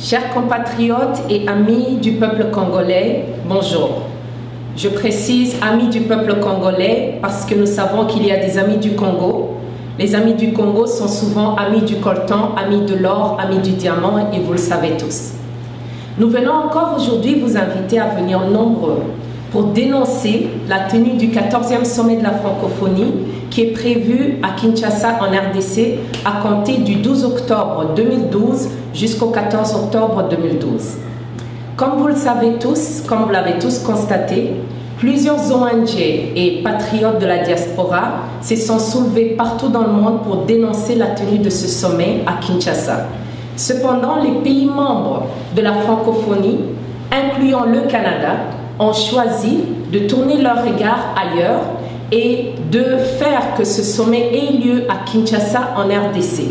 Chers compatriotes et amis du peuple congolais, bonjour. Je précise amis du peuple congolais parce que nous savons qu'il y a des amis du Congo. Les amis du Congo sont souvent amis du coltan, amis de l'or, amis du diamant et vous le savez tous. Nous venons encore aujourd'hui vous inviter à venir nombreux pour dénoncer la tenue du 14e sommet de la francophonie qui est prévu à Kinshasa en RDC à compter du 12 octobre 2012 jusqu'au 14 octobre 2012. Comme vous le savez tous, comme vous l'avez tous constaté, plusieurs ONG et patriotes de la diaspora se sont soulevés partout dans le monde pour dénoncer la tenue de ce sommet à Kinshasa. Cependant, les pays membres de la francophonie, incluant le Canada, ont choisi de tourner leur regard ailleurs et de faire que ce sommet ait lieu à Kinshasa en RDC.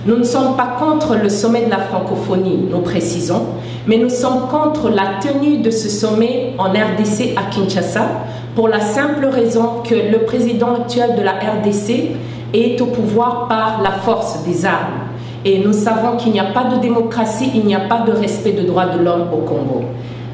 Nous ne sommes pas contre le sommet de la francophonie, nous précisons, mais nous sommes contre la tenue de ce sommet en RDC à Kinshasa pour la simple raison que le président actuel de la RDC est au pouvoir par la force des armes. Et nous savons qu'il n'y a pas de démocratie, il n'y a pas de respect des droits de l'homme au Congo.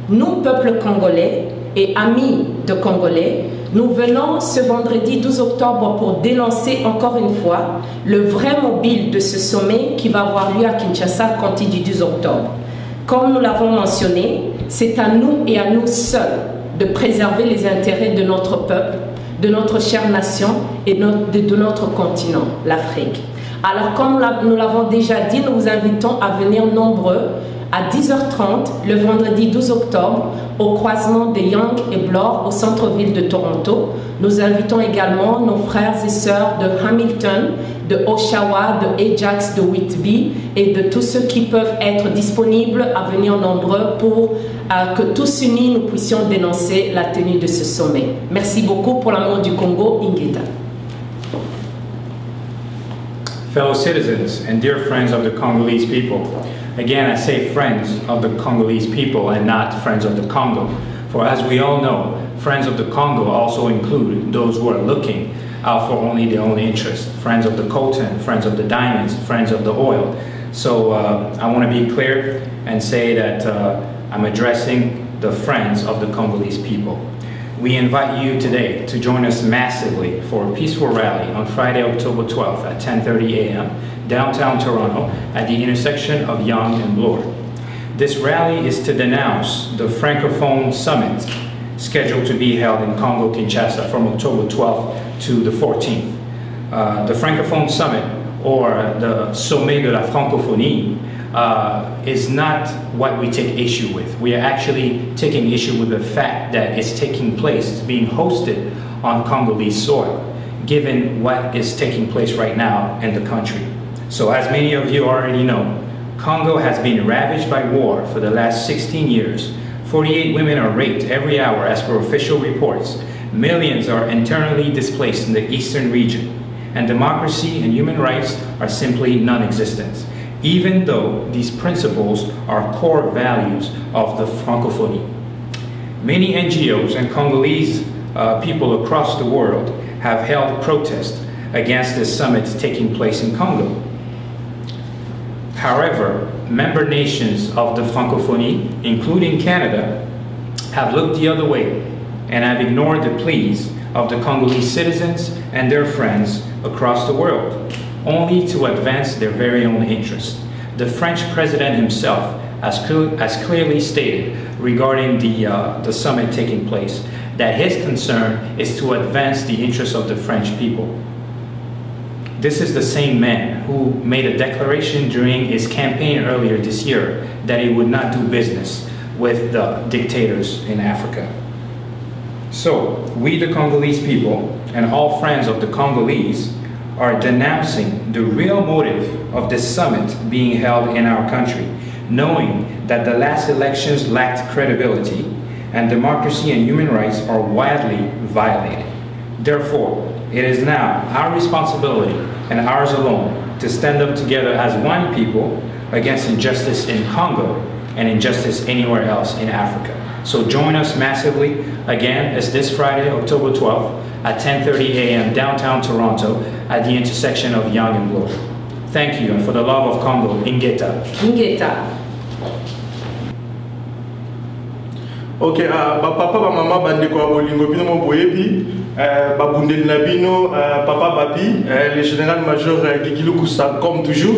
Nous, peuple congolais et amis de Congolais, nous venons ce vendredi 12 octobre pour dénoncer encore une fois le vrai mobile de ce sommet qui va avoir lieu à Kinshasa à compter du 12 octobre. Comme nous l'avons mentionné, c'est à nous et à nous seuls de préserver les intérêts de notre peuple, de notre chère nation et de notre continent, l'Afrique. Alors, comme nous l'avons déjà dit, nous vous invitons à venir nombreux à 10h30 le vendredi 12 octobre au croisement de Yonge et Bloor au centre-ville de Toronto. Nous invitons également nos frères et sœurs de Hamilton, de Oshawa, de Ajax, de Whitby et de tous ceux qui peuvent être disponibles à venir nombreux pour que tous unis nous puissions dénoncer la tenue de ce sommet. Merci beaucoup. Pour l'amour du Congo, Ingeta. Fellow citizens and dear friends of the Congolese people, again I say friends of the Congolese people and not friends of the Congo, for as we all know, friends of the Congo also include those who are looking out for only their own interest, friends of the coltan, friends of the diamonds, friends of the oil. So I want to be clear and say that I'm addressing the friends of the Congolese people. We invite you today to join us massively for a peaceful rally on Friday, October 12th at 10:30 a.m. downtown Toronto at the intersection of Yonge and Bloor. This rally is to denounce the Francophone Summit scheduled to be held in Congo-Kinshasa from October 12th to the 14th. The Francophone Summit, or the Sommet de la Francophonie, is not what we take issue with. We are actually taking issue with the fact that it's taking place, it's being hosted on Congolese soil, given what is taking place right now in the country. So as many of you already know, Congo has been ravaged by war for the last 16 years. 48 women are raped every hour as per official reports. Millions are internally displaced in the eastern region, and democracy and human rights are simply non-existent, even though these principles are core values of the Francophonie. Many NGOs and Congolese people across the world have held protests against this summit taking place in Congo. However, member nations of the Francophonie, including Canada, have looked the other way and have ignored the pleas of the Congolese citizens and their friends across the world, only to advance their very own interests. The French president himself has clearly stated regarding the summit taking place that his concern is to advance the interests of the French people. This is the same man who made a declaration during his campaign earlier this year that he would not do business with the dictators in Africa. So, we the Congolese people and all friends of the Congolese are denouncing the real motive of this summit being held in our country, knowing that the last elections lacked credibility and democracy and human rights are widely violated. Therefore, it is now our responsibility and ours alone to stand up together as one people against injustice in Congo and injustice anywhere else in Africa. So join us massively. Again, it's this Friday, October 12th at 10:30 a.m. downtown Toronto at the intersection of Yonge and Bloor. Thank you, and for the love of Congo, Ingeta. Ingeta. Ok, papa, maman, bandeko abolingo bino mo boyebi, babundeli na bino, papa Babi, le général-major Guigilou Koussa, comme toujours,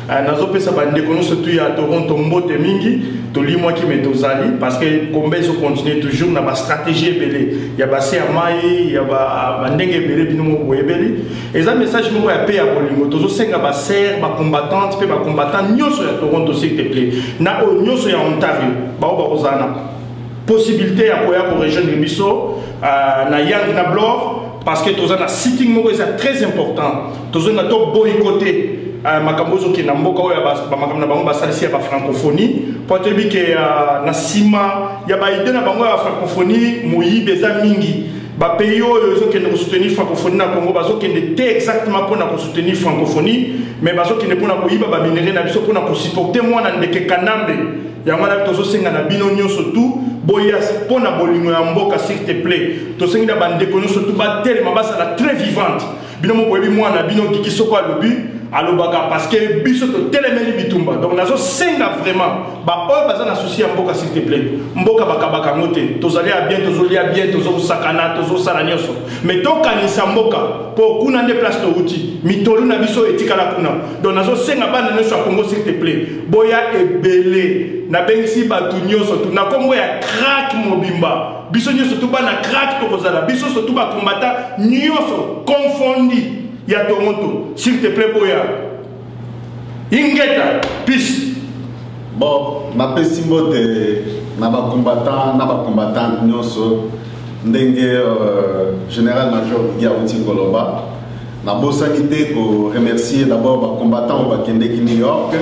nazo pesa bandeko nous surtout à Toronto mbote mingi, toli moi qui metozali parce que combat ils continuer toujours na ba stratégie belé, ya ba se amai, ya ba ndenge belé bino mo boyebeli, et ça message mo ya paix abolingo, tozo senga ba ser, ba combattante, pe ba combattant nyoso ya Toronto s'il te plaît, na o nyoso ya Ontario, ba ozana. Possibilité à pouvoir rejoindre Bisso na Yang na Blore parce que tous un sitting mo est très important. Tous un to boycotter makambozo ki na mboka oya ba makambo na bango basalisi ya ba francophonie pour te bi que na sima ya ba idée na bango ya francophonie moyi beza mingi ba pays oyo zo kende ko soutenir francophonie na Congo bazo kende te exactement pour na ko soutenir francophonie mais bazo kende pour na ko yiba ba minéré na biso pour na ko supporter moi na ndeke kanambe ya mwana tozo senga na bino nyonso tout boya pona bolingo ya mboka s'il te plaît to sengi na bandeko nyonso tout ba tellement basala très vivante bino mo boyebi mwana bino kiki soko alobi alobaka parce que biso to telemeli bitumba donc nazo senga vraiment ba oyo baza na souci ya mboka s'il te plaît mboka bakabaka ngote tozali ya bien tozoli ya bien tozo sakana tozo sala nyonso mais to kanisa mboka po kuna nde place to uti mitolu na biso etikala kuna donc nazo senga bana nyonso ya Congo s'il te plaît boya ebele na bengisi batu nyonso tu na kombo ya crack mobimba biso nyonso tu bana crack to kozala biso so tu ba combattant nyonso confondi ya Toronto s'il te plaît boya ingeta peace bon ma pesimo de na ba combattant nyonso ndenge général-major Giauti Koloba na bosanité ko remercier d'abord ba combattant ba kende ki New York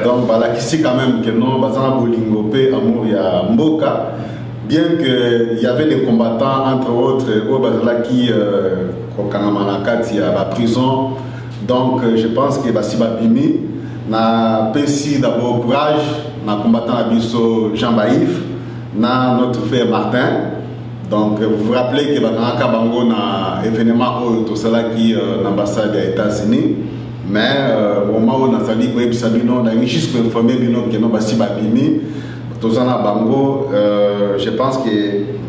donc voilà ici quand même que non bazana bolingo pe amour ya mboka bien que il y avait des combattants entre autres au bazala qui kokangamanakati ya ba prison donc je pense que basi babimi na pesi d'abord courage na combattant abiso Jean Baïf na notre frère Martin. Donc vous vous rappelez que bakanga bango na événement au cela qui l'ambassade des États-Unis. Mais au moment où nous avons dit que nous avons juste informé que nous avons bango, je pense que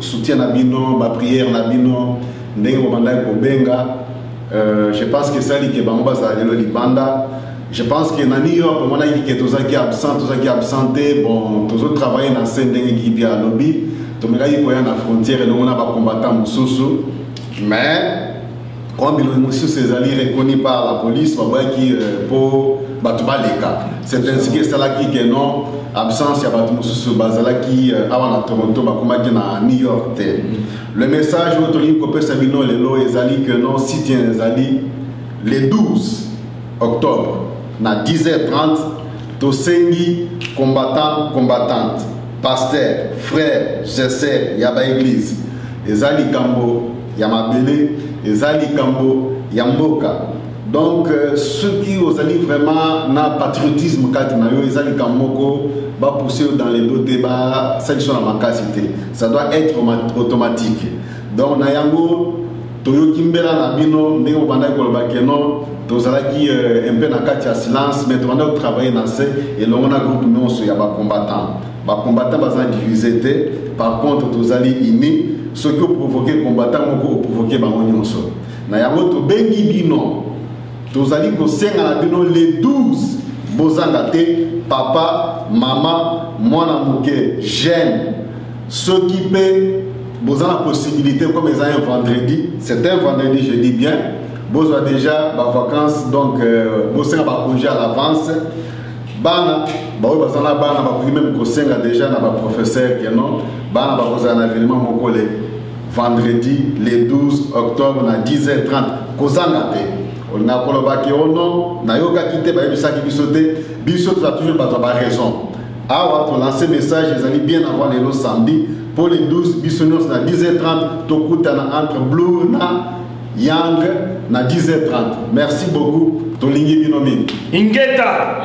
soutien Nabino, ma prière Nabino, je pense que ça dit que bango bazali libanda. Je pense que dans New York, on a dit que tous qui absenté, bon, tous autres travaillent dans cette équipe à lobby, tous les gars qui la frontière et nous on a pas combattant Moussoussou, mais comme monsieur ces alliés reconnus par la police, qui pour Batubaleka. C'est ainsi que c'est là qui est non absence ya Batumoussou Bazala qui avant à Toronto bakomaki na New York. Le message autoli kopé sabino lelo ezali que non si tient ezali le 12 octobre na 10h30 tosengi combattante pasteur frère gesser ya ba église ezali kambo ya mabele ezali kambo ya mboka. Donc ceux qui osali vraiment na patriotisme kati na yo ezali kamoko ba pousser dans les deux débats ça qui sont la capacité ça doit être automatique. Donc na yango toyo kimbela na bino ndenge banda ko ba keno tozala qui un peu na kati ya silence mais on a travailler dans ce et l'on a groupe non so ya ba combattant baza divisé par contre tozali ini ceux qui ont provoqué combattant moko provoqué bango nyonso na yango to bengi bino tozali ko senga na bino les 12 bozanga te papa mama mwana muke jeune ceux qui peut bozana possibilité comme ils ont un vendredi c'est un vendredi je dis bien bozwa déjà ba vacances donc bosenga ba congé à l'avance bana ba bazana bana ba kuyi même ko senga déjà na ba professeur que non bana ba kozana événement moko le vendredi le 12 octobre na 10h30 kozanga te on a kolobaki ono na yoka kité ba bisaki bisoté biso tu as toujours ba raison awa to lancer message ils allaient bien avant le samedi pour les 12 bisonos na 10h30 to kutana entre Blue na Yang na 10h30 merci beaucoup to lingi binomi ingeta